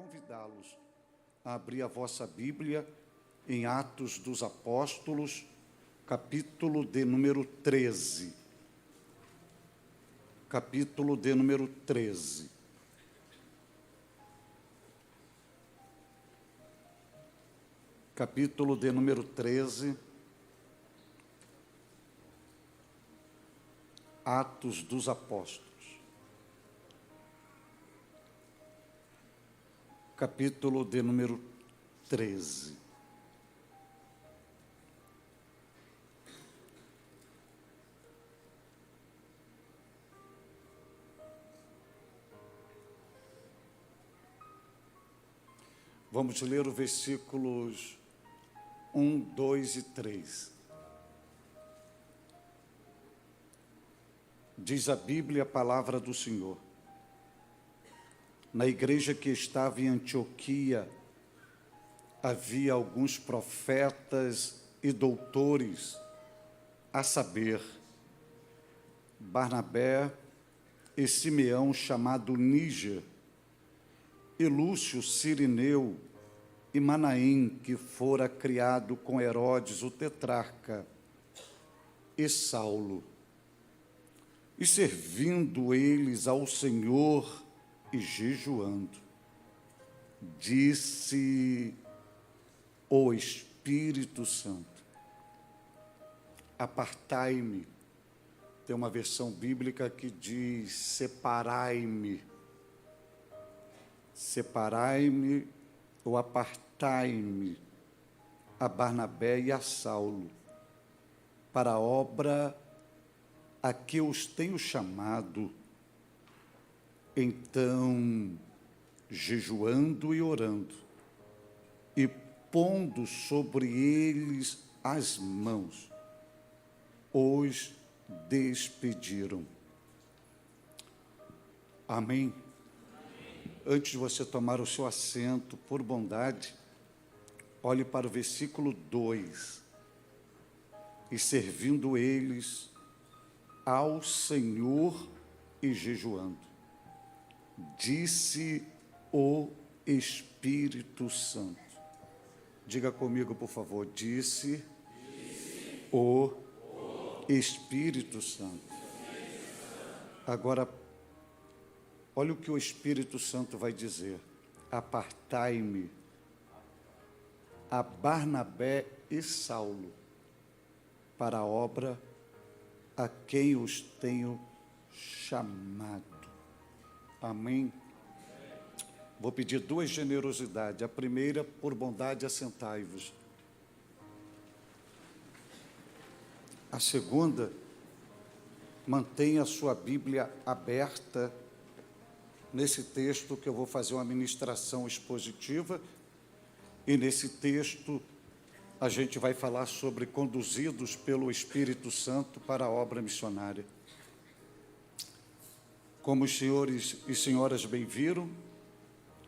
convidá-los a abrir a vossa Bíblia em Atos dos Apóstolos, capítulo de número 13. Capítulo de número 13. Capítulo de número 13. Atos dos Apóstolos. Capítulo de número 13. Vamos ler os versículos 1, 2 e 3. Diz a Bíblia, a palavra do Senhor. Na igreja que estava em Antioquia, havia alguns profetas e doutores, a saber, Barnabé e Simeão, chamado Níger, e Lúcio Cirineu, e Manaém, que fora criado com Herodes, o tetrarca, e Saulo. E servindo eles ao Senhor e jejuando, disse o Espírito Santo: apartai-me. Tem uma versão bíblica que diz: separai-me. Separai-me ou apartai-me a Barnabé e a Saulo para a obra a que os tenho chamado. Então, jejuando e orando, e pondo sobre eles as mãos, os despediram. Amém? Antes de você tomar o seu assento, por bondade, olhe para o versículo 2. E servindo eles ao Senhor e jejuando, disse o Espírito Santo. Diga comigo, por favor. Disse o Espírito Santo. Agora, olha o que o Espírito Santo vai dizer: apartai-me a Barnabé e Saulo para a obra a quem os tenho chamado. Amém? Vou pedir duas generosidades. A primeira, por bondade, assentai-vos. A segunda, mantenha a sua Bíblia aberta nesse texto, que eu vou fazer uma ministração expositiva, e nesse texto a gente vai falar sobre conduzidos pelo Espírito Santo para a obra missionária. Como os senhores e senhoras bem viram,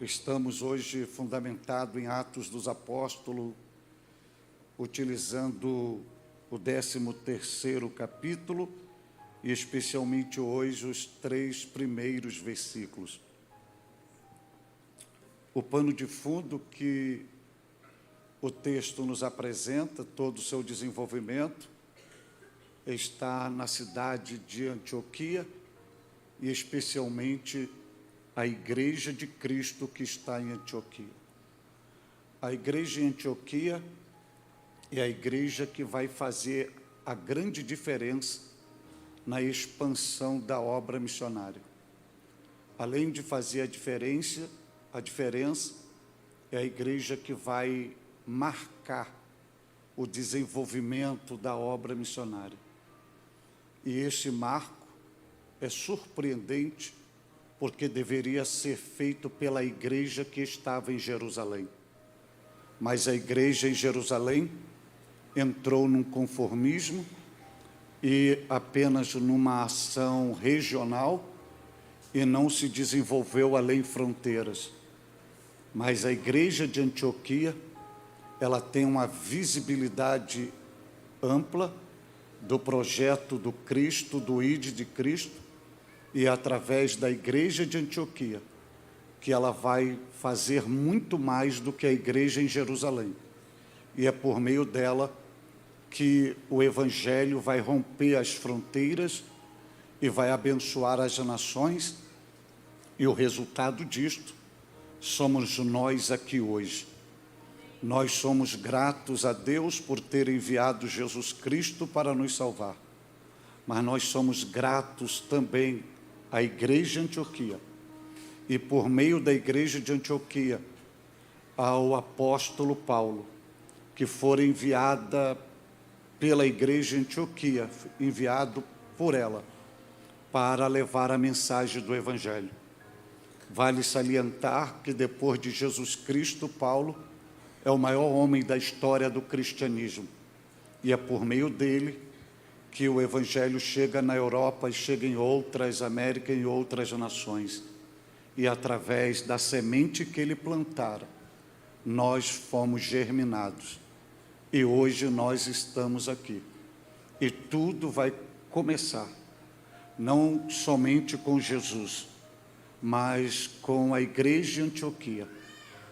estamos hoje fundamentados em Atos dos Apóstolos, utilizando o 13º capítulo, e especialmente hoje os 3 primeiros versículos. O pano de fundo que o texto nos apresenta, todo o seu desenvolvimento, está na cidade de Antioquia, e especialmente a Igreja de Cristo que está em Antioquia. A igreja em Antioquia é a igreja que vai fazer a grande diferença na expansão da obra missionária. Além de fazer a diferença é a igreja que vai marcar o desenvolvimento da obra missionária. E este marco é surpreendente, porque deveria ser feito pela igreja que estava em Jerusalém. Mas a igreja em Jerusalém entrou num conformismo e apenas numa ação regional, e não se desenvolveu além fronteiras. Mas a igreja de Antioquia, ela tem uma visibilidade ampla do projeto do Cristo, do ID de Cristo, e através da igreja de Antioquia, que ela vai fazer muito mais do que a igreja em Jerusalém. E é por meio dela que o Evangelho vai romper as fronteiras e vai abençoar as nações, e o resultado disto somos nós aqui hoje. Nós somos gratos a Deus por ter enviado Jesus Cristo para nos salvar, mas nós somos gratos também à Igreja de Antioquia, e por meio da Igreja de Antioquia, ao apóstolo Paulo, que for enviada pela Igreja de Antioquia, enviado por ela, para levar a mensagem do Evangelho. Vale salientar que depois de Jesus Cristo, Paulo é o maior homem da história do cristianismo, e é por meio dele que o Evangelho chega na Europa e chega em outras Américas e outras nações, e através da semente que ele plantara, nós fomos germinados, e hoje nós estamos aqui, e tudo vai começar, não somente com Jesus, mas com a Igreja de Antioquia,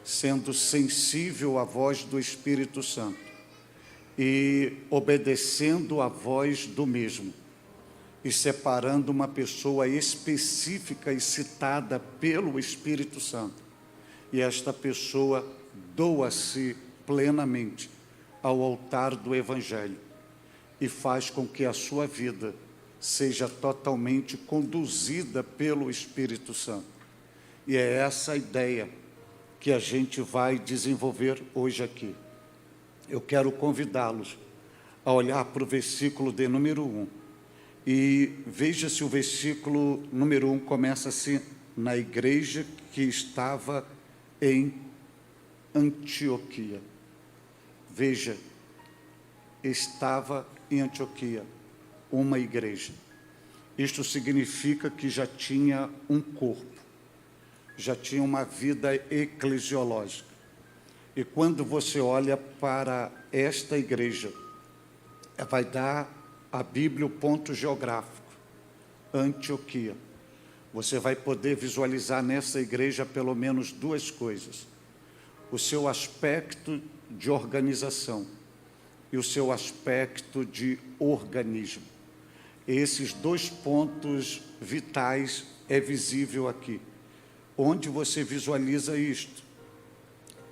sendo sensível à voz do Espírito Santo e obedecendo à voz do mesmo, e separando uma pessoa específica e citada pelo Espírito Santo, e esta pessoa doa-se plenamente ao altar do Evangelho e faz com que a sua vida seja totalmente conduzida pelo Espírito Santo. E é essa a ideia que a gente vai desenvolver hoje aqui. Eu quero convidá-los a olhar para o versículo de número 1. E veja se o versículo número 1 começa assim: na igreja que estava em Antioquia. Veja, estava em Antioquia uma igreja. Isto significa que já tinha um corpo, já tinha uma vida eclesiológica. E quando você olha para esta igreja, vai dar a Bíblia o ponto geográfico, Antioquia. Você vai poder visualizar nessa igreja pelo menos duas coisas: o seu aspecto de organização e o seu aspecto de organismo. Esses dois pontos vitais é visível aqui. Onde você visualiza isto?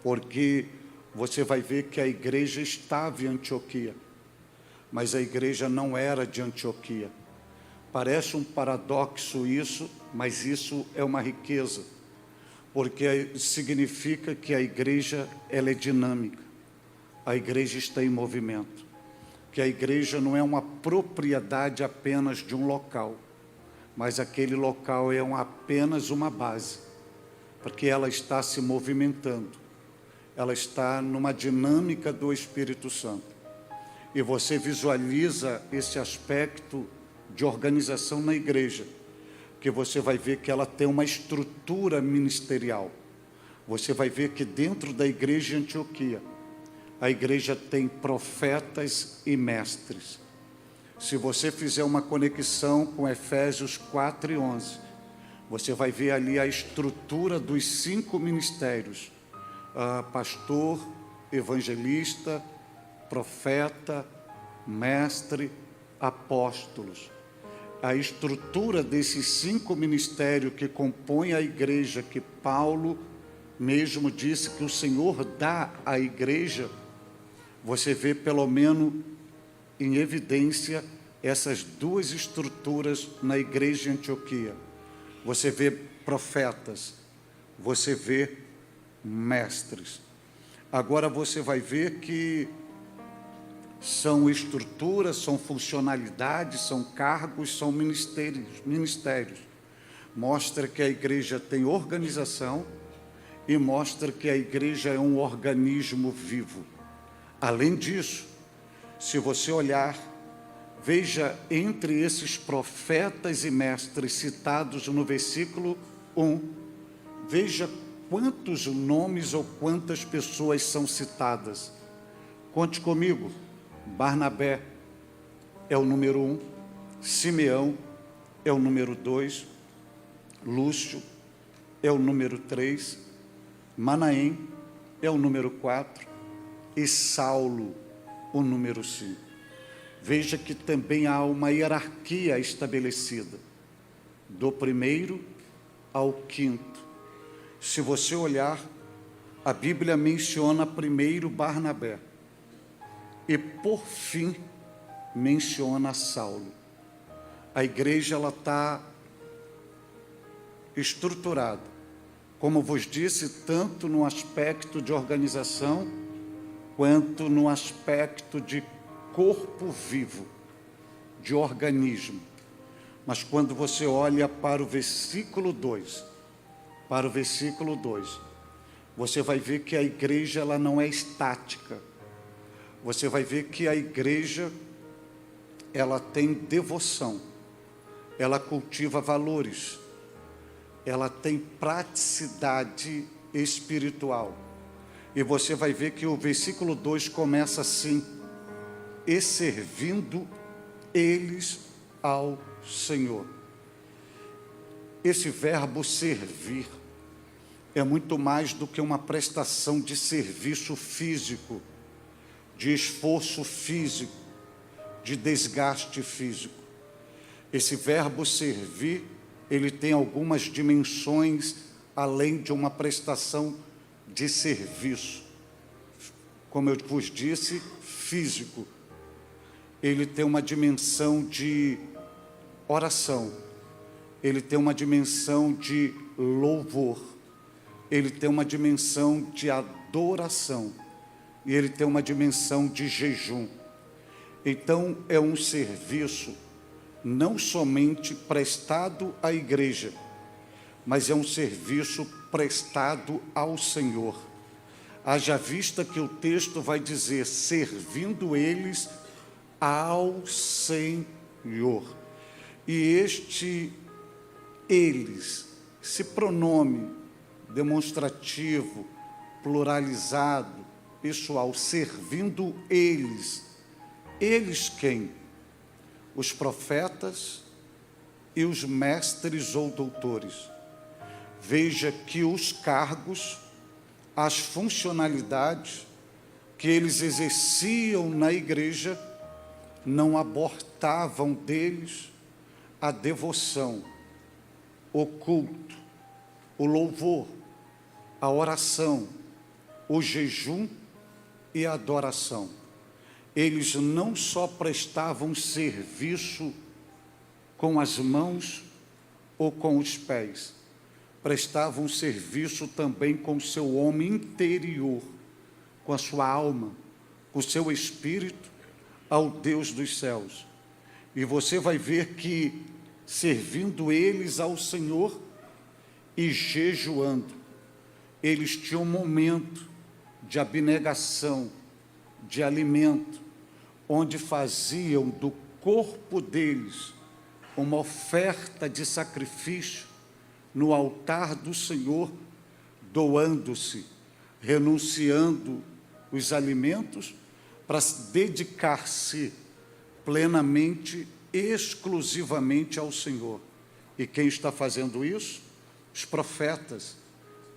Porque você vai ver que a igreja estava em Antioquia, mas a igreja não era de Antioquia. Parece um paradoxo isso, mas isso é uma riqueza, porque significa que a igreja ela é dinâmica, a igreja está em movimento, que a igreja não é uma propriedade apenas de um local, mas aquele local é apenas uma base, porque ela está se movimentando, ela está numa dinâmica do Espírito Santo. E você visualiza esse aspecto de organização na igreja, que você vai ver que ela tem uma estrutura ministerial. Você vai ver que dentro da igreja de Antioquia, a igreja tem profetas e mestres. Se você fizer uma conexão com Efésios 4:11, você vai ver ali a estrutura dos 5 ministérios: pastor, evangelista, profeta, mestre, apóstolos. A estrutura desses 5 ministérios que compõem a igreja, que Paulo mesmo disse que o Senhor dá à igreja, você vê pelo menos em evidência essas duas estruturas na igreja de Antioquia. Você vê profetas, você vê mestres. Agora você vai ver que são estruturas, são funcionalidades, são cargos, são ministérios. Mostra que a igreja tem organização e mostra que a igreja é um organismo vivo. Além disso, se você olhar, veja entre esses profetas e mestres citados no versículo 1, veja quantos nomes ou quantas pessoas são citadas. Conte comigo: Barnabé é o número 1, Simeão é o número 2, Lúcio é o número 3, Manaém é o número 4 e Saulo o número 5. Veja que também há uma hierarquia estabelecida, do primeiro ao quinto. Se você olhar, a Bíblia menciona primeiro Barnabé e, por fim, menciona Saulo. A igreja está estruturada, como vos disse, tanto no aspecto de organização, quanto no aspecto de corpo vivo, de organismo. Mas quando você olha para o versículo 2, você vai ver que a igreja ela não é estática. Você vai ver que a igreja ela tem devoção, ela cultiva valores, ela tem praticidade espiritual. E você vai ver que o versículo 2 começa assim: e servindo eles ao Senhor. Esse verbo servir é muito mais do que uma prestação de serviço físico, de esforço físico, de desgaste físico. Esse verbo servir, ele tem algumas dimensões além de uma prestação de serviço. Como eu vos disse, físico. Ele tem uma dimensão de oração, ele tem uma dimensão de louvor, ele tem uma dimensão de adoração e ele tem uma dimensão de jejum. Então é um serviço não somente prestado à igreja, mas é um serviço prestado ao Senhor. Haja vista que o texto vai dizer, servindo eles ao Senhor. E este eles, esse pronome demonstrativo, pluralizado, pessoal, servindo eles. Eles quem? Os profetas e os mestres ou doutores. Veja que os cargos, as funcionalidades que eles exerciam na igreja não abortavam deles a devoção, o culto, o louvor, a oração, o jejum e a adoração. Eles não só prestavam serviço com as mãos ou com os pés, prestavam serviço também com o seu homem interior, com a sua alma, com o seu espírito, ao Deus dos céus. E você vai ver que, servindo eles ao Senhor e jejuando, eles tinham um momento de abnegação, de alimento, onde faziam do corpo deles uma oferta de sacrifício no altar do Senhor, doando-se, renunciando os alimentos para dedicar-se plenamente, exclusivamente ao Senhor. E quem está fazendo isso? Os profetas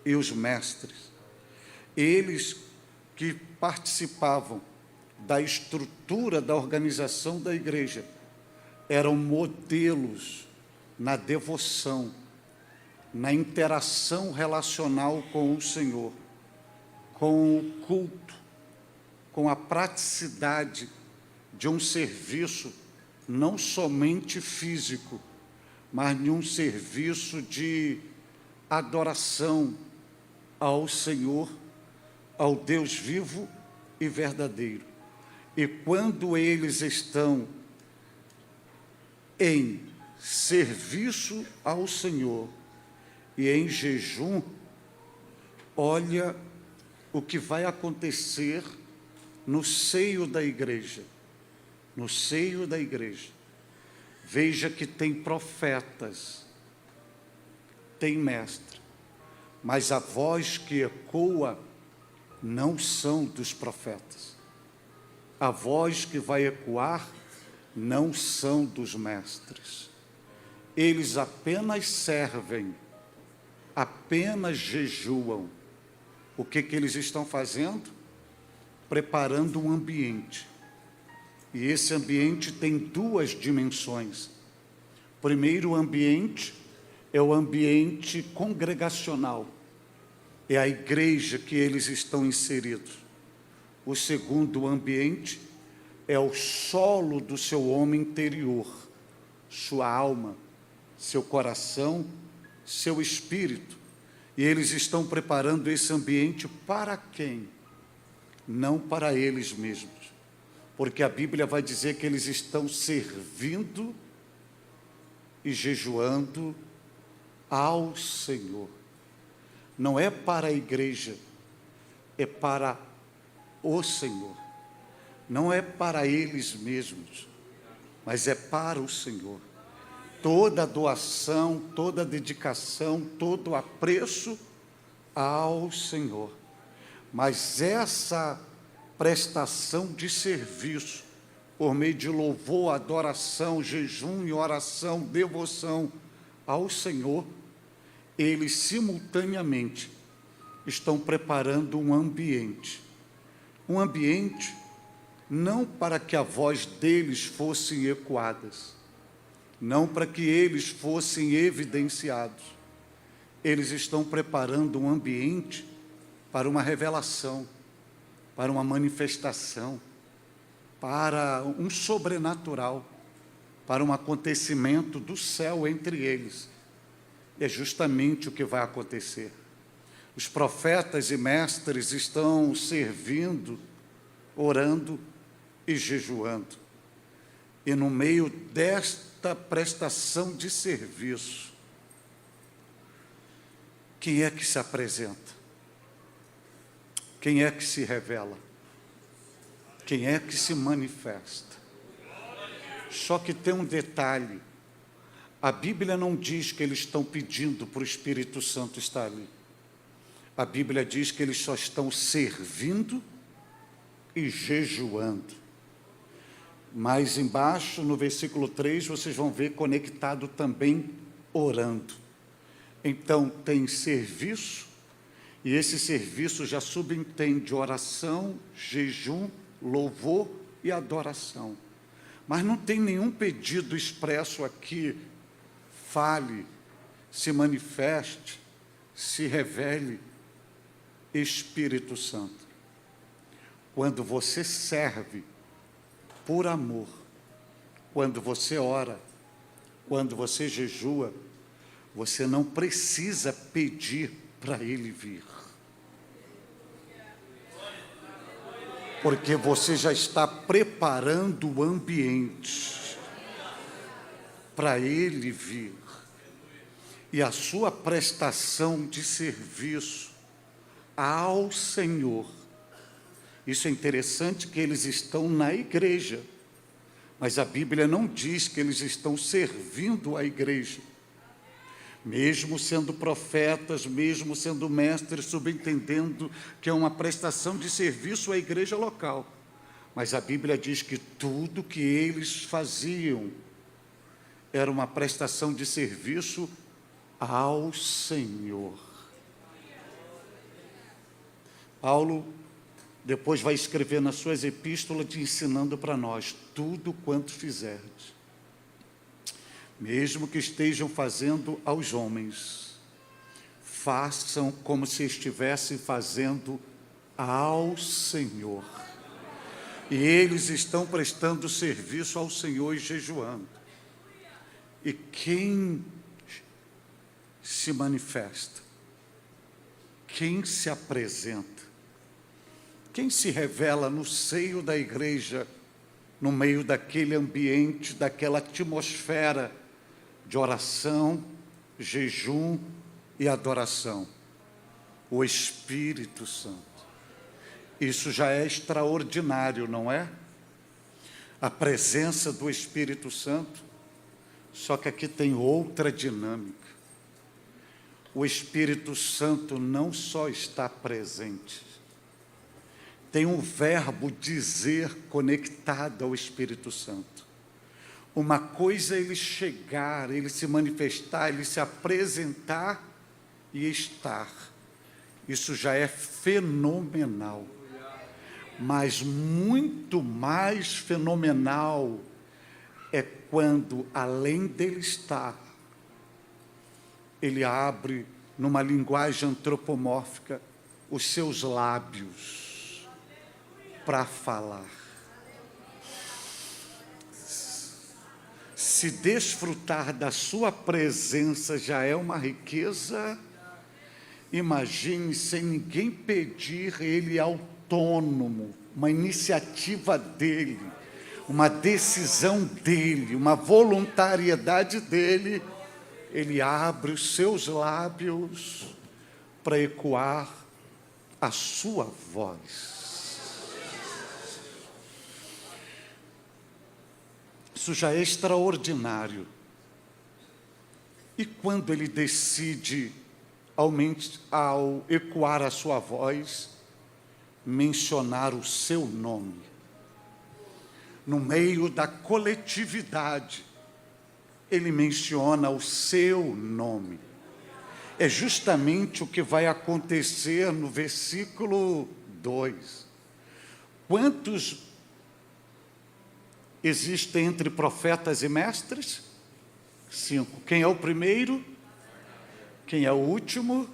e os mestres. Eles que participavam da estrutura da organização da igreja eram modelos na devoção, na interação relacional com o Senhor, com o culto, com a praticidade de um serviço não somente físico, mas de um serviço de adoração ao Senhor, ao Deus vivo e verdadeiro. E quando eles estão em serviço ao Senhor e em jejum, olha o que vai acontecer no seio da igreja. No seio da igreja. Veja que tem profetas, tem mestre, mas a voz que ecoa não são dos profetas. A voz que vai ecoar não são dos mestres. Eles apenas servem apenas jejuam. O que eles estão fazendo? Preparando um ambiente. E esse ambiente tem duas dimensões. Primeiro, o ambiente é o ambiente congregacional. É a igreja que eles estão inseridos. O segundo ambiente é o solo do seu homem interior, sua alma, seu coração, seu espírito. E eles estão preparando esse ambiente para quem? Não para eles mesmos. Porque a Bíblia vai dizer que eles estão servindo e jejuando ao Senhor. Não é para a igreja, é para o Senhor. Não é para eles mesmos, mas é para o Senhor. Toda doação, toda dedicação, todo apreço ao Senhor. Mas essa prestação de serviço, por meio de louvor, adoração, jejum e oração, devoção ao Senhor, eles simultaneamente estão preparando um ambiente não para que a voz deles fossem ecoadas, não para que eles fossem evidenciados. Eles estão preparando um ambiente para uma revelação, para uma manifestação, para um sobrenatural, para um acontecimento do céu entre eles. É justamente o que vai acontecer. Os profetas e mestres estão servindo, orando e jejuando. E no meio desta prestação de serviço, quem é que se apresenta? Quem é que se revela? Quem é que se manifesta? Só que tem um detalhe. A Bíblia não diz que eles estão pedindo para o Espírito Santo estar ali. A Bíblia diz que eles só estão servindo e jejuando. Mais embaixo, no versículo 3, vocês vão ver conectado também orando. Então, tem serviço, e esse serviço já subentende oração, jejum, louvor e adoração. Mas não tem nenhum pedido expresso aqui. Fale, se manifeste, se revele, Espírito Santo. Quando você serve por amor, quando você ora, quando você jejua, você não precisa pedir para Ele vir. Porque você já está preparando o ambiente para Ele vir. E a sua prestação de serviço ao Senhor. Isso é interessante que eles estão na igreja, mas a Bíblia não diz que eles estão servindo a igreja. Mesmo sendo profetas, mesmo sendo mestres, subentendendo que é uma prestação de serviço à igreja local. Mas a Bíblia diz que tudo que eles faziam era uma prestação de serviço ao Senhor. Paulo depois vai escrever nas suas epístolas, ensinando para nós: tudo quanto fizerdes, mesmo que estejam fazendo aos homens, façam como se estivessem fazendo ao Senhor. E eles estão prestando serviço ao Senhor e jejuando. E quem se manifesta? Quem se apresenta? Quem se revela no seio da igreja, no meio daquele ambiente, daquela atmosfera de oração, jejum e adoração? O Espírito Santo. Isso já é extraordinário, não é? A presença do Espírito Santo. Só que aqui tem outra dinâmica. O Espírito Santo não só está presente, tem um verbo dizer conectado ao Espírito Santo. Uma coisa é ele chegar, ele se manifestar, ele se apresentar, e estar. Isso já é fenomenal. Mas muito mais fenomenal é quando, além dele estar, ele abre, numa linguagem antropomórfica, os seus lábios para falar. Se desfrutar da sua presença já é uma riqueza, imagine sem ninguém pedir, ele é autônomo, uma iniciativa dele, uma decisão dele, uma voluntariedade dele, ele abre os seus lábios para ecoar a sua voz. Isso já é extraordinário. E quando ele decide, ao ecoar a sua voz, mencionar o seu nome, no meio da coletividade, ele menciona o seu nome. É justamente o que vai acontecer no versículo 2. Quantos existem entre profetas e mestres? 5. Quem é o primeiro? Quem é o último?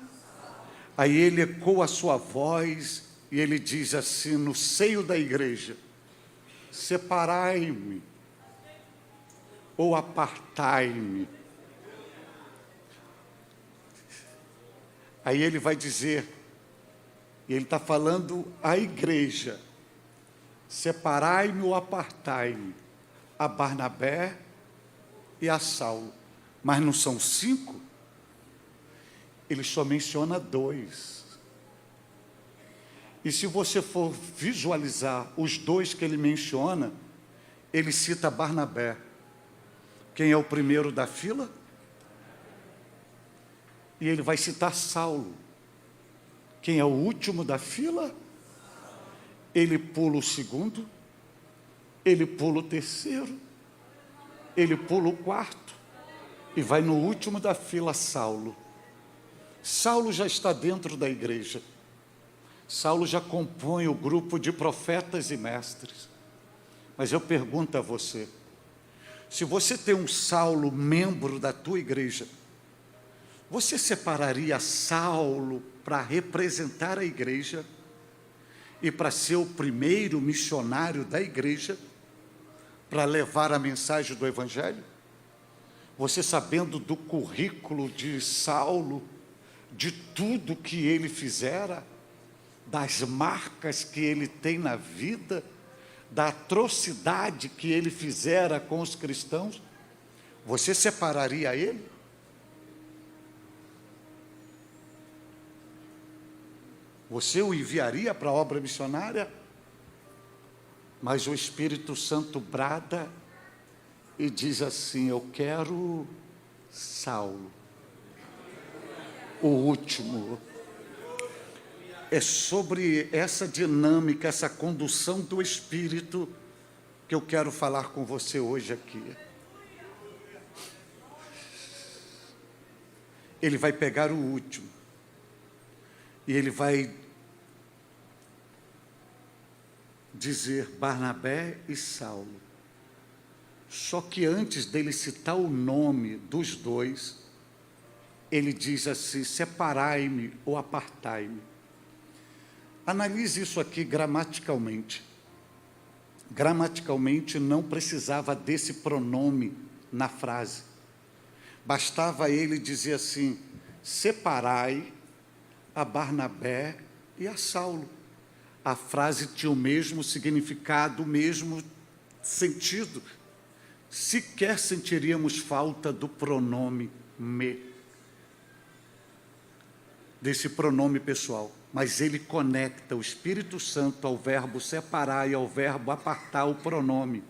Aí ele ecoa a sua voz e ele diz assim, no seio da igreja: separai-me ou apartai-me. Aí ele vai dizer, e ele está falando à igreja: separai-me ou apartai-me a Barnabé e a Saulo. Mas não são 5? Ele só menciona 2. E se você for visualizar os 2 que ele menciona, ele cita Barnabé. Quem é o primeiro da fila? E ele vai citar Saulo. Quem é o último da fila? Ele pula o segundo, ele pula o terceiro, ele pula o quarto, e vai no último da fila, Saulo. Saulo já está dentro da igreja. Saulo já compõe o grupo de profetas e mestres. Mas eu pergunto a você, se você tem um Saulo membro da tua igreja, você separaria Saulo para representar a igreja e para ser o primeiro missionário da igreja, para levar a mensagem do Evangelho? Você sabendo do currículo de Saulo, de tudo que ele fizera, das marcas que ele tem na vida, da atrocidade que ele fizera com os cristãos, você separaria ele? Você o enviaria para a obra missionária? Mas o Espírito Santo brada e diz assim: eu quero Saulo, o último. É sobre essa dinâmica, essa condução do Espírito que eu quero falar com você hoje aqui. Ele vai pegar o último e ele vai dizer Barnabé e Saulo. Só que antes dele citar o nome dos 2, ele diz assim: separai-me ou apartai-me. Analise isso aqui gramaticalmente. Gramaticalmente não precisava desse pronome na frase. Bastava ele dizer assim: separai a Barnabé e a Saulo. A frase tinha o mesmo significado, o mesmo sentido. Sequer sentiríamos falta do pronome me, desse pronome pessoal. Mas ele conecta o Espírito Santo ao verbo separar e ao verbo apartar o pronome.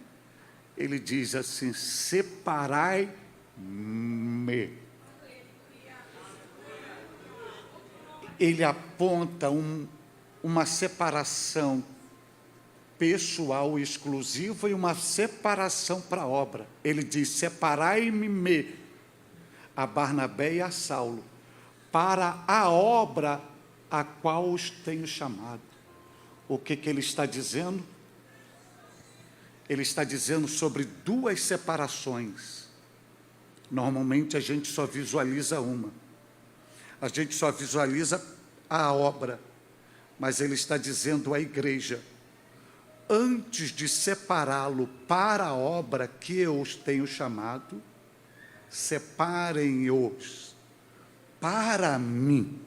Ele diz assim: separai-me. Ele aponta uma separação pessoal exclusiva e uma separação para a obra. Ele diz: separai-me a Barnabé e a Saulo, para a obra a qual os tenho chamado. O que ele está dizendo? Ele está dizendo sobre duas separações. Normalmente a gente só visualiza uma. A gente só visualiza a obra. Mas ele está dizendo à igreja: antes de separá-lo para a obra que eu os tenho chamado, separem-os para mim.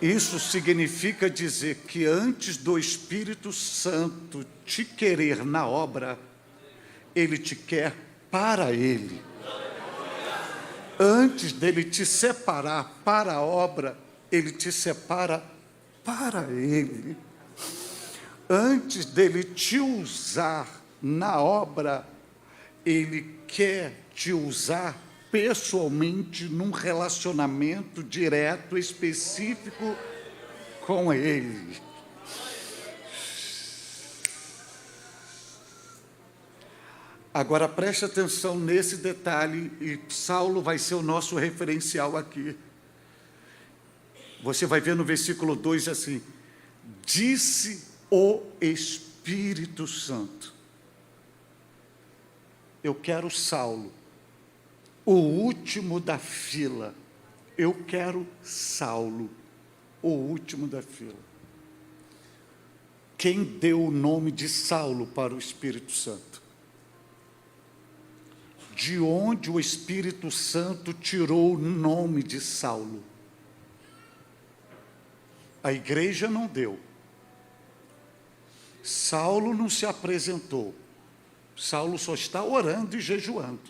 Isso significa dizer que antes do Espírito Santo te querer na obra, ele te quer para ele. Antes dele te separar para a obra, ele te separa para ele. Antes dele te usar na obra, ele quer te usar pessoalmente num relacionamento direto, específico com ele. Agora preste atenção nesse detalhe, e Saulo vai ser o nosso referencial aqui. Você vai ver no versículo 2 assim: disse o Espírito Santo. Eu quero Saulo, o último da fila. Eu quero Saulo, o último da fila. Quem deu o nome de Saulo para o Espírito Santo? De onde o Espírito Santo tirou o nome de Saulo? A igreja não deu. Saulo não se apresentou. Saulo só está orando e jejuando.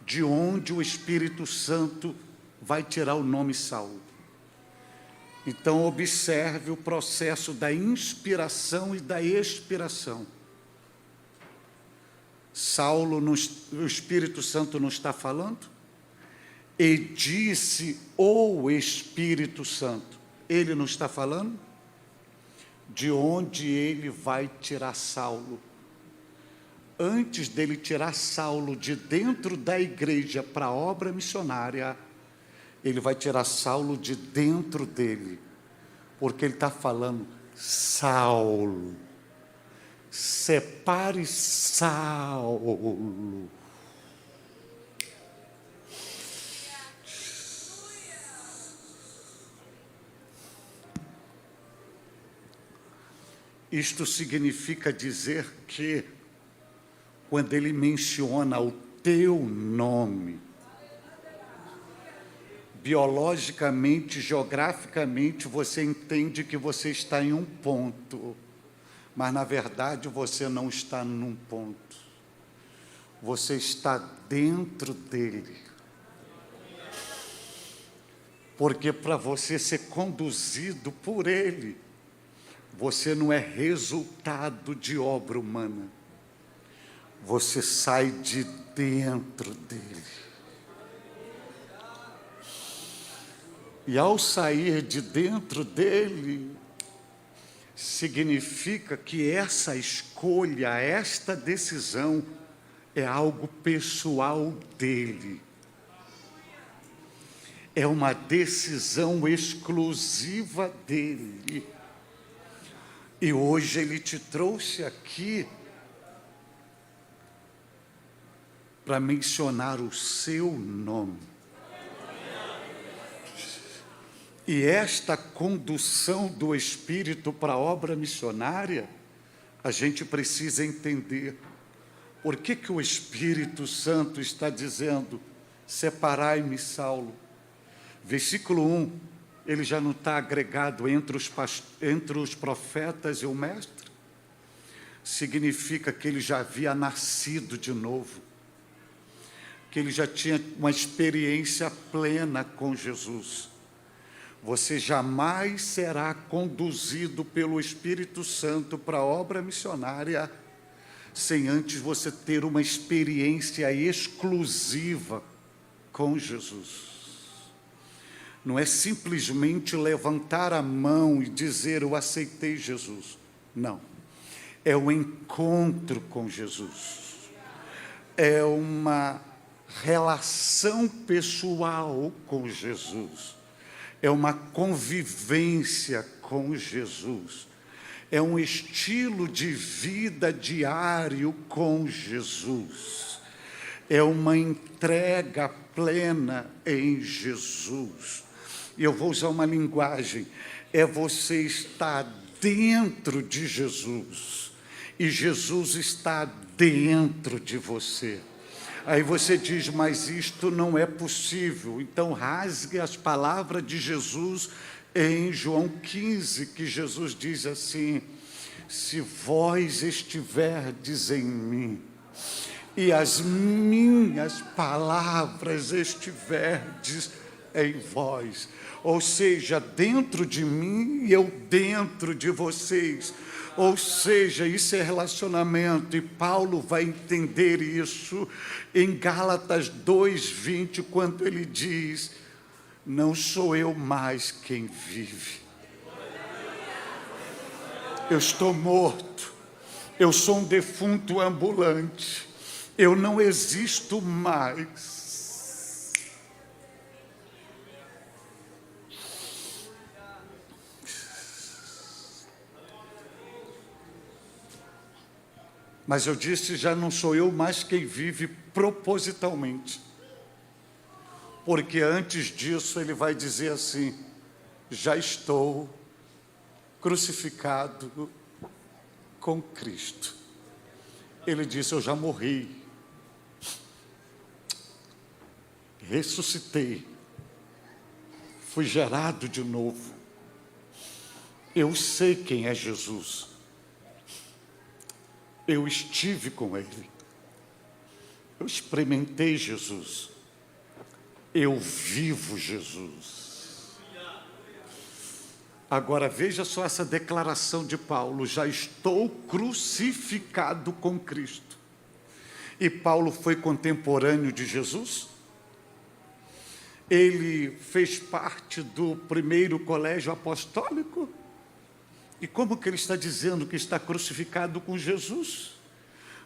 De onde o Espírito Santo vai tirar o nome Saulo? Então, observe o processo da inspiração e da expiração. Saulo, o Espírito Santo não está falando? E disse o Espírito Santo. Ele não está falando? De onde ele vai tirar Saulo? Antes dele tirar Saulo de dentro da igreja para a obra missionária, ele vai tirar Saulo de dentro dele, porque ele está falando: Saulo, separe Saulo. Isto significa dizer que, quando ele menciona o teu nome, biologicamente, geograficamente, você entende que você está em um ponto, mas, na verdade, você não está num ponto. Você está dentro dele. Porque para você ser conduzido por ele, você não é resultado de obra humana. Você sai de dentro dele. E ao sair de dentro dele, significa que essa escolha, esta decisão, é algo pessoal dele. É uma decisão exclusiva dele. E hoje ele te trouxe aqui para mencionar o seu nome. E esta condução do Espírito para a obra missionária, a gente precisa entender. Por que o Espírito Santo está dizendo: separai-me, Saulo? Versículo 1, ele já não está agregado entre os profetas e o mestre? Significa que ele já havia nascido de novo, que ele já tinha uma experiência plena com Jesus. Você jamais será conduzido pelo Espírito Santo para a obra missionária sem antes você ter uma experiência exclusiva com Jesus. Não é simplesmente levantar a mão e dizer: eu aceitei Jesus. Não. é o encontro com Jesus, é uma relação pessoal com Jesus, é uma convivência com Jesus, é um estilo de vida diário com Jesus, é uma entrega plena em Jesus. E eu vou usar uma linguagem, é você estar dentro de Jesus, e Jesus está dentro de você. Aí você diz, mas isto não é possível. Então rasgue as palavras de Jesus em João 15, que Jesus diz assim: se vós estiverdes em mim, e as minhas palavras estiverdes em vós, ou seja, dentro de mim e eu dentro de vocês, ou seja, isso é relacionamento, e Paulo vai entender isso em Gálatas 2:20, quando ele diz, não sou eu mais quem vive, eu estou morto, eu sou um defunto ambulante, eu não existo mais. Mas eu disse, já não sou eu mais quem vive propositalmente. Porque antes disso ele vai dizer assim, já estou crucificado com Cristo. Ele disse, eu já morri, ressuscitei, fui gerado de novo. Eu sei quem é Jesus. Eu estive com Ele, eu experimentei Jesus, eu vivo Jesus. Agora veja só essa declaração de Paulo, já estou crucificado com Cristo. E Paulo foi contemporâneo de Jesus? Ele fez parte do primeiro colégio apostólico? E como que ele está dizendo que está crucificado com Jesus?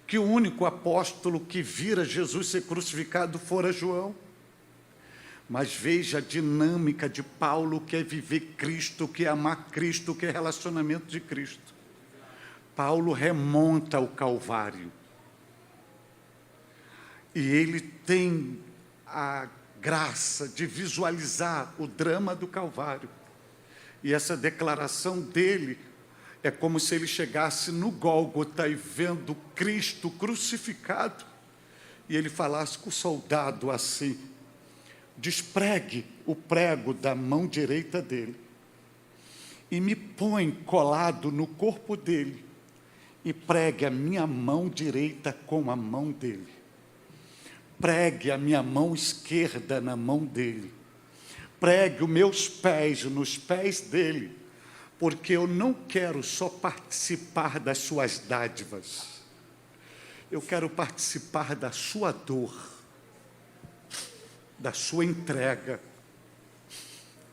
Que o único apóstolo que vira Jesus ser crucificado fora João. Mas veja a dinâmica de Paulo, que é viver Cristo, que é amar Cristo, que é relacionamento de Cristo. Paulo remonta ao Calvário. E ele tem a graça de visualizar o drama do Calvário. E essa declaração dele é como se ele chegasse no Gólgota e vendo Cristo crucificado, e ele falasse com o soldado assim, despregue o prego da mão direita dele, e me põe colado no corpo dele, e pregue a minha mão direita com a mão dele, pregue a minha mão esquerda na mão dele, pregue os meus pés nos pés dele, porque eu não quero só participar das suas dádivas, eu quero participar da sua dor, da sua entrega,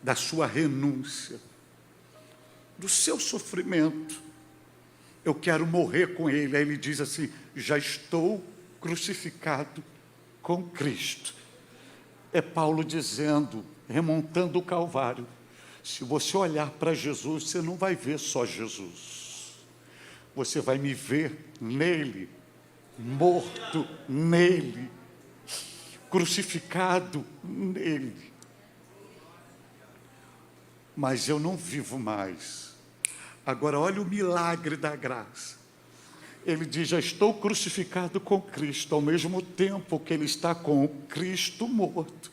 da sua renúncia, do seu sofrimento. Eu quero morrer com ele. Aí ele diz assim, já estou crucificado com Cristo. É Paulo dizendo, remontando o Calvário, se você olhar para Jesus, você não vai ver só Jesus, você vai me ver nele, morto nele, crucificado nele. Mas eu não vivo mais. Agora olha o milagre da graça. Ele diz, já estou crucificado com Cristo, ao mesmo tempo que ele está com o Cristo morto.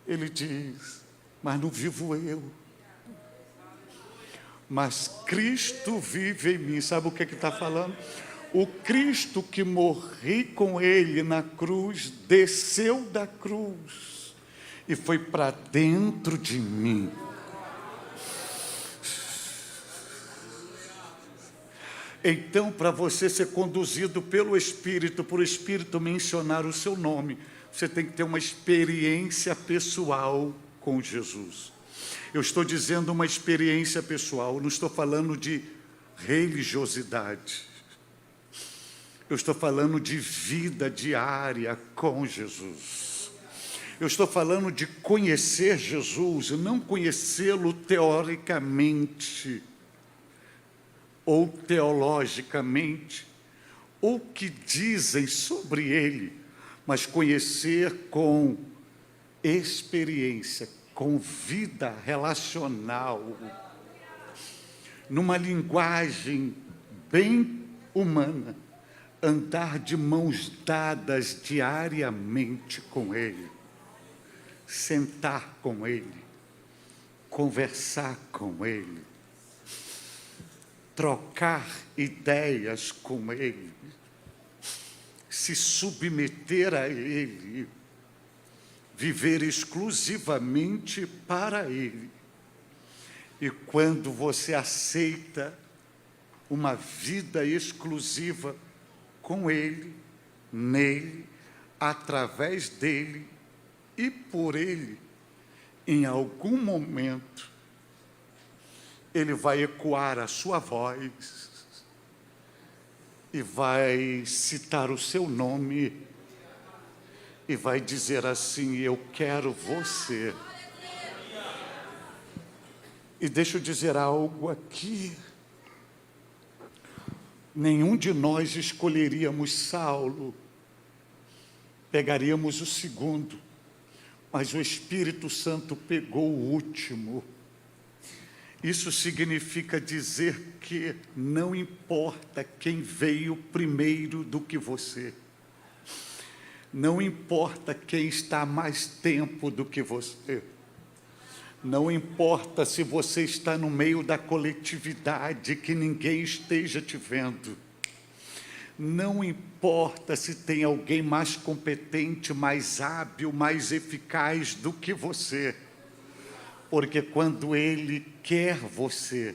Ele diz, mas não vivo eu, mas Cristo vive em mim. Sabe o que está falando? O Cristo que morri com ele na cruz, desceu da cruz e foi para dentro de mim. Então, para você ser conduzido pelo Espírito, por o Espírito mencionar o seu nome, você tem que ter uma experiência pessoal com Jesus. Eu estou dizendo uma experiência pessoal, não estou falando de religiosidade. Eu estou falando de vida diária com Jesus. Eu estou falando de conhecer Jesus, não conhecê-lo teoricamente ou teologicamente, ou que dizem sobre ele, mas conhecer com experiência, com vida relacional, numa linguagem bem humana, andar de mãos dadas diariamente com ele, sentar com ele, conversar com ele, trocar ideias com ele, se submeter a ele, viver exclusivamente para ele. E quando você aceita uma vida exclusiva com ele, nele, através dele e por ele, em algum momento, ele vai ecoar a sua voz e vai citar o seu nome e vai dizer assim: eu quero você. E deixa eu dizer algo aqui. Nenhum de nós escolheríamos Saulo, pegaríamos o segundo, mas o Espírito Santo pegou o último. Isso significa dizer que não importa quem veio primeiro do que você, não importa quem está há mais tempo do que você, não importa se você está no meio da coletividade, que ninguém esteja te vendo, não importa se tem alguém mais competente, mais hábil, mais eficaz do que você, porque quando Ele quer você,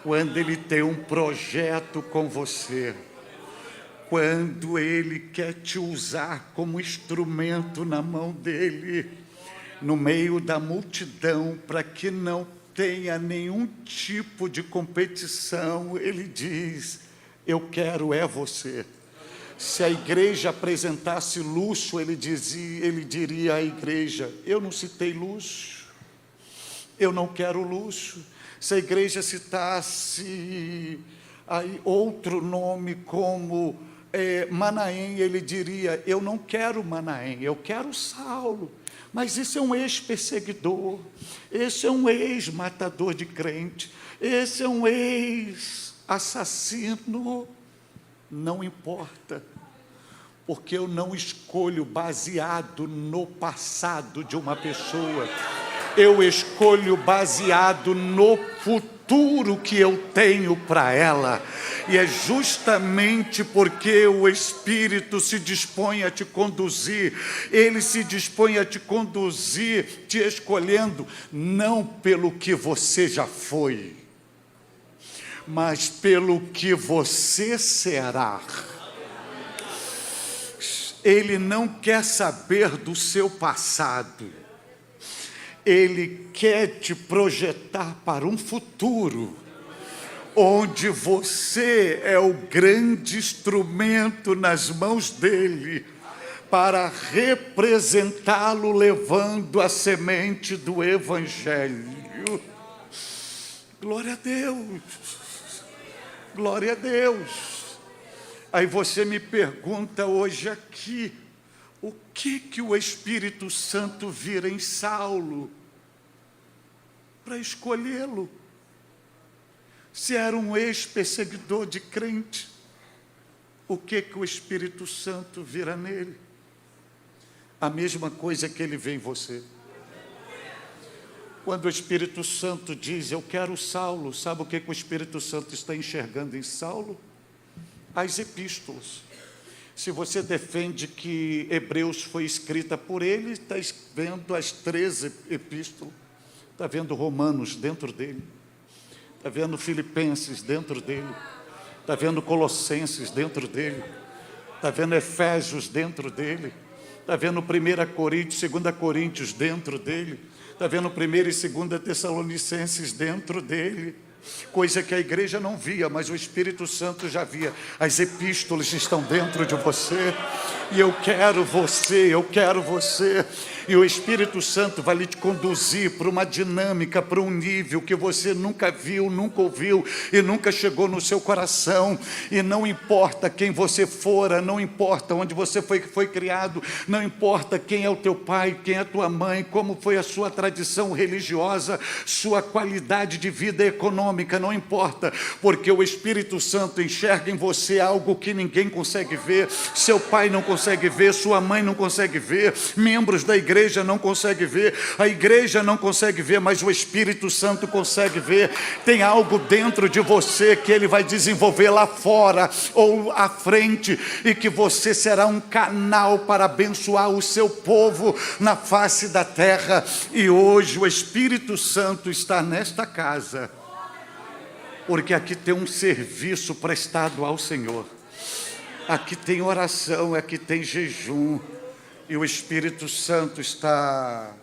quando Ele tem um projeto com você, quando Ele quer te usar como instrumento na mão dEle, no meio da multidão, para que não tenha nenhum tipo de competição, Ele diz: eu quero é você. Se a igreja apresentasse luxo, ele diria à igreja: eu não citei luxo, eu não quero luxo. Se a igreja citasse aí outro nome como Manaém, ele diria: eu não quero Manaém, eu quero Saulo. Mas esse é um ex-perseguidor, esse é um ex-matador de crente, esse é um ex-assassino. Não importa, porque eu não escolho baseado no passado de uma pessoa, eu escolho baseado no futuro que eu tenho para ela. E é justamente porque o Espírito se dispõe a te conduzir, Ele se dispõe a te conduzir, te escolhendo, não pelo que você já foi, mas pelo que você será. Ele não quer saber do seu passado, Ele quer te projetar para um futuro, onde você é o grande instrumento nas mãos dEle, para representá-lo, levando a semente do Evangelho. Glória a Deus, glória a Deus. Aí você me pergunta hoje aqui, o que o Espírito Santo vira em Saulo para escolhê-lo? Se era um ex-perseguidor de crente, o que o Espírito Santo vira nele? A mesma coisa que ele vê em você. Quando o Espírito Santo diz: eu quero Saulo, sabe o que o Espírito Santo está enxergando em Saulo? As epístolas. Se você defende que Hebreus foi escrita por ele, está vendo as 13 epístolas, está vendo Romanos dentro dele, está vendo Filipenses dentro dele, está vendo Colossenses dentro dele, está vendo Efésios dentro dele, está vendo 1 Coríntios, 2 Coríntios dentro dele, está vendo 1 e 2 Tessalonicenses dentro dele. coisa que a igreja não via, mas o Espírito Santo já via. As epístolas estão dentro de você, e eu quero você, e o Espírito Santo vai lhe conduzir para uma dinâmica, para um nível que você nunca viu, nunca ouviu e nunca chegou no seu coração. E não importa quem você fora, não importa onde você foi criado, não importa quem é o teu pai, quem é a tua mãe, como foi a sua tradição religiosa, sua qualidade de vida econômica, não importa, porque o Espírito Santo enxerga em você algo que ninguém consegue ver, seu pai não consegue ver, sua mãe não consegue ver, membros da igreja não conseguem ver, a igreja não consegue ver, mas o Espírito Santo consegue ver. Tem algo dentro de você que Ele vai desenvolver lá fora ou à frente, e que você será um canal para abençoar o seu povo na face da terra. E hoje o Espírito Santo está nesta casa, porque aqui tem um serviço prestado ao Senhor, aqui tem oração, aqui tem jejum, e o Espírito Santo está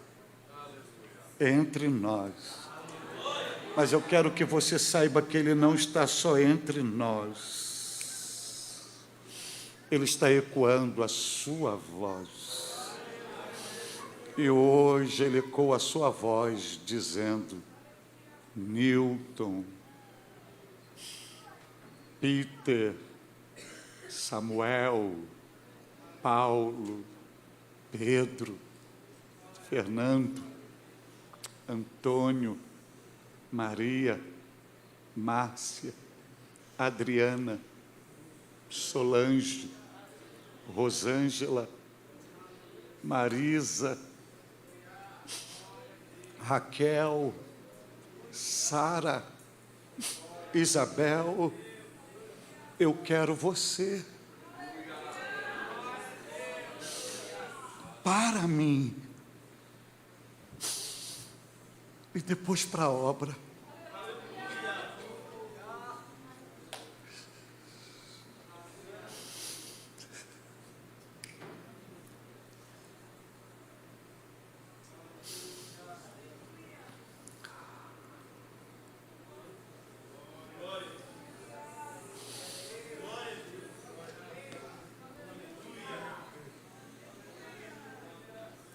entre nós. Mas eu quero que você saiba que Ele não está só entre nós, Ele está ecoando a sua voz. E hoje Ele ecoa a sua voz dizendo: Newton, Peter, Samuel, Paulo, Pedro, Fernando, Antônio, Maria, Márcia, Adriana, Solange, Rosângela, Marisa, Raquel, Sara, Isabel, eu quero você para mim, e depois para a obra.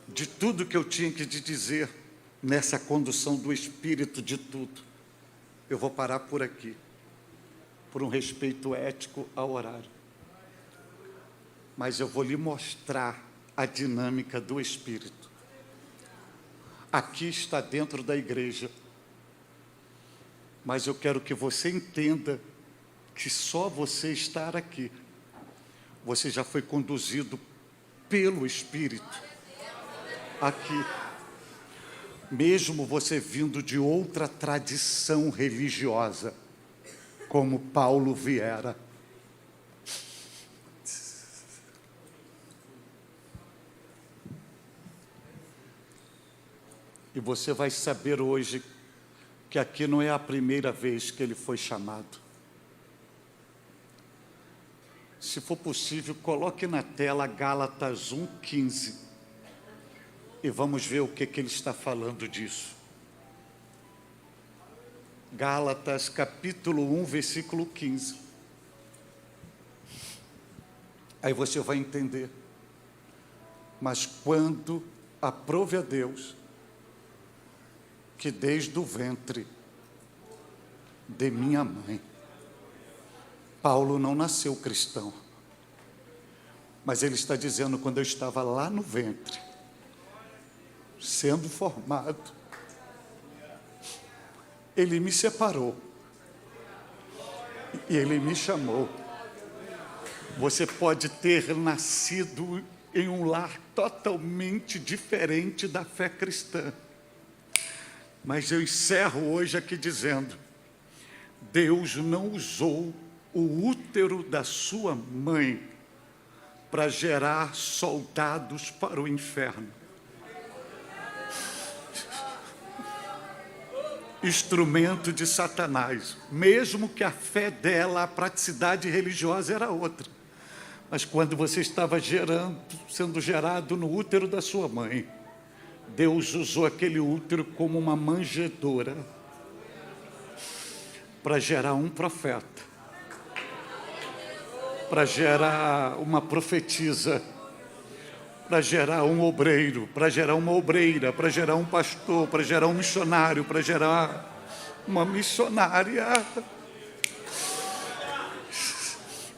De tudo que eu tinha que te dizer nessa condução do Espírito, de tudo, eu vou parar por aqui, por um respeito ético ao horário. Mas eu vou lhe mostrar a dinâmica do Espírito. Aqui está dentro da igreja, mas eu quero que você entenda que só você estar aqui, você já foi conduzido pelo Espírito aqui, mesmo você vindo de outra tradição religiosa, como Paulo viera. E você vai saber hoje que aqui não é a primeira vez que ele foi chamado. Se for possível, coloque na tela Gálatas 1:15. E vamos ver o que ele está falando disso. Gálatas capítulo 1, versículo 15. Aí você vai entender. Mas quando aprove a Deus, que desde o ventre de minha mãe, Paulo não nasceu cristão, mas ele está dizendo, quando eu estava lá no ventre, sendo formado, Ele me separou e Ele me chamou. Você pode ter nascido em um lar totalmente diferente da fé cristã, mas eu encerro hoje aqui dizendo: Deus não usou o útero da sua mãe para gerar soldados para o inferno. Instrumento de Satanás, mesmo que a fé dela, a praticidade religiosa era outra. Mas quando você estava sendo gerado no útero da sua mãe, Deus usou aquele útero como uma manjedoura para gerar um profeta, para gerar uma profetisa, para gerar um obreiro, para gerar uma obreira, para gerar um pastor, para gerar um missionário, para gerar uma missionária.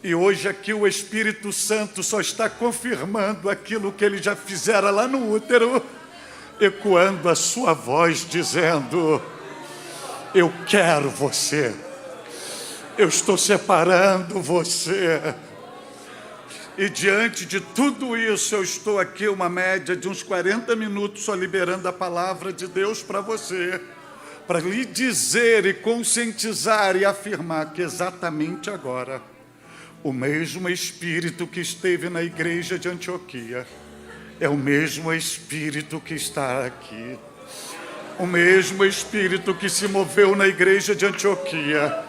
E hoje aqui o Espírito Santo só está confirmando aquilo que ele já fizera lá no útero, ecoando a sua voz, dizendo: eu quero você, eu estou separando você. E diante de tudo isso, eu estou aqui uma média de uns 40 minutos só liberando a palavra de Deus para você, para lhe dizer e conscientizar e afirmar que exatamente agora, o mesmo Espírito que esteve na igreja de Antioquia é o mesmo Espírito que está aqui. O mesmo Espírito que se moveu na igreja de Antioquia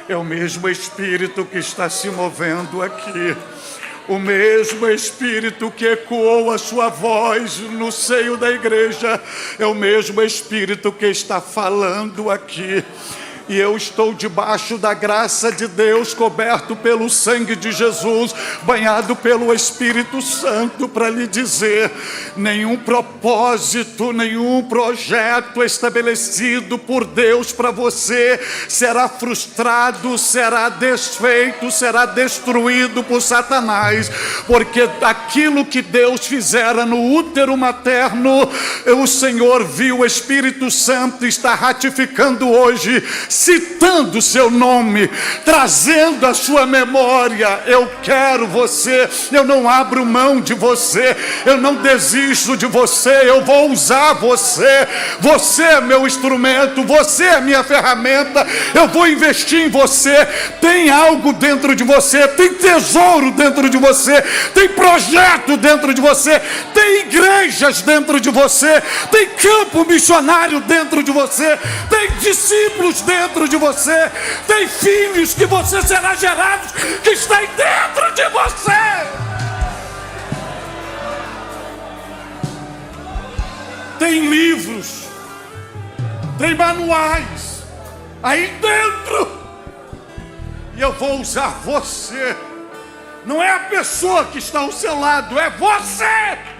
é o mesmo Espírito que está se movendo aqui. O mesmo Espírito que ecoou a sua voz no seio da igreja é o mesmo Espírito que está falando aqui. E eu estou debaixo da graça de Deus, coberto pelo sangue de Jesus, banhado pelo Espírito Santo, para lhe dizer: nenhum propósito, nenhum projeto estabelecido por Deus para você será frustrado, será desfeito, será destruído por Satanás, porque aquilo que Deus fizera no útero materno, o Senhor viu, o Espírito Santo está ratificando hoje, citando o seu nome, trazendo a sua memória. Eu quero você, eu não abro mão de você, eu não desisto de você, eu vou usar você. Você é meu instrumento, você é minha ferramenta, eu vou investir em você. Tem algo dentro de você, tem tesouro dentro de você, tem projeto dentro de você, tem igrejas dentro de você, tem campo missionário dentro de você, tem discípulos dentro de você, tem filhos que você será gerado, que está aí dentro de você. Tem livros, tem manuais aí dentro, e eu vou usar você. Não é a pessoa que está ao seu lado, é você.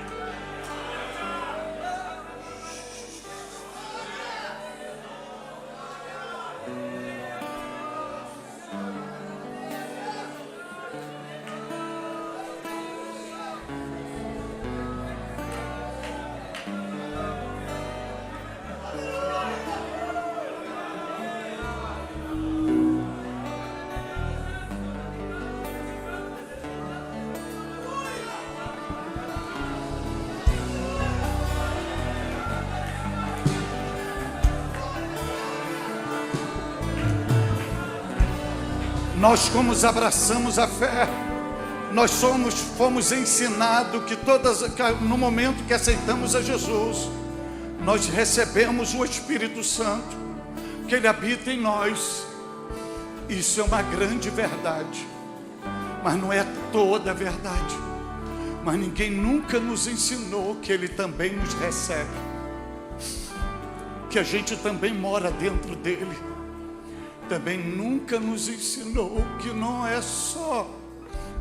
Nós, como abraçamos a fé, nós fomos ensinados que no momento que aceitamos a Jesus, nós recebemos o Espírito Santo, que Ele habita em nós. Isso é uma grande verdade, mas não é toda a verdade. Mas ninguém nunca nos ensinou que Ele também nos recebe, que a gente também mora dentro dEle. Também nunca nos ensinou que não é só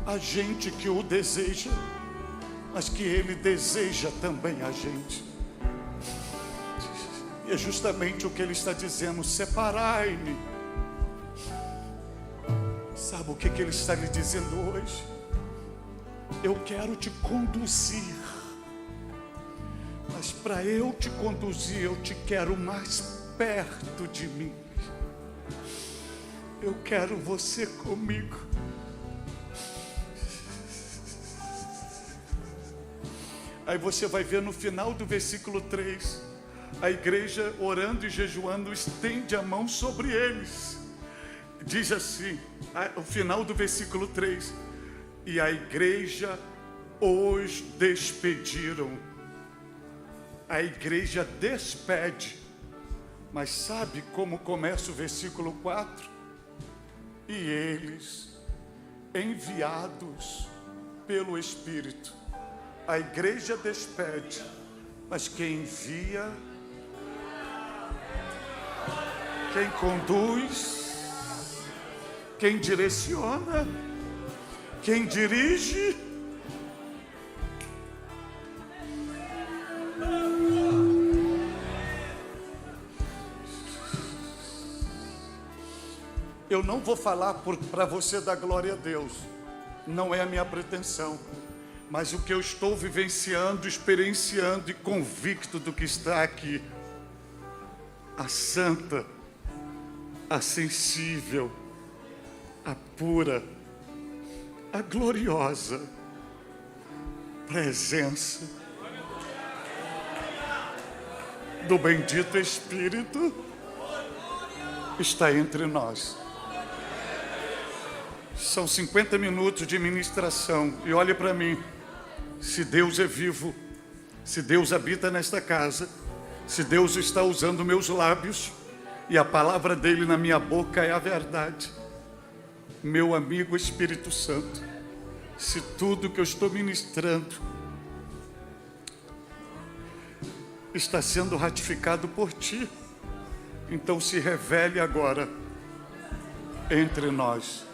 a gente que o deseja, mas que Ele deseja também a gente. E é justamente o que Ele está dizendo: separai-me. Sabe o que Ele está lhe dizendo hoje? Eu quero te conduzir, mas para eu te conduzir, eu te quero mais perto de mim. Eu quero você comigo. Aí você vai ver no final do versículo 3, a igreja orando e jejuando estende a mão sobre eles. Diz assim, o final do versículo 3: e a igreja os despediram. A igreja despede. Mas sabe como começa o versículo 4? E eles, enviados pelo Espírito. A igreja despede, mas quem envia, quem conduz, quem direciona, quem dirige. Eu não vou falar para você da glória a Deus, não é a minha pretensão, mas o que eu estou vivenciando, experienciando e convicto do que está aqui. A santa, a sensível, a pura, a gloriosa presença do bendito Espírito está entre nós. São 50 minutos de ministração e olhe para mim, se Deus é vivo, se Deus habita nesta casa, se Deus está usando meus lábios e a palavra dele na minha boca é a verdade, meu amigo Espírito Santo, se tudo que eu estou ministrando está sendo ratificado por ti, então se revele agora entre nós.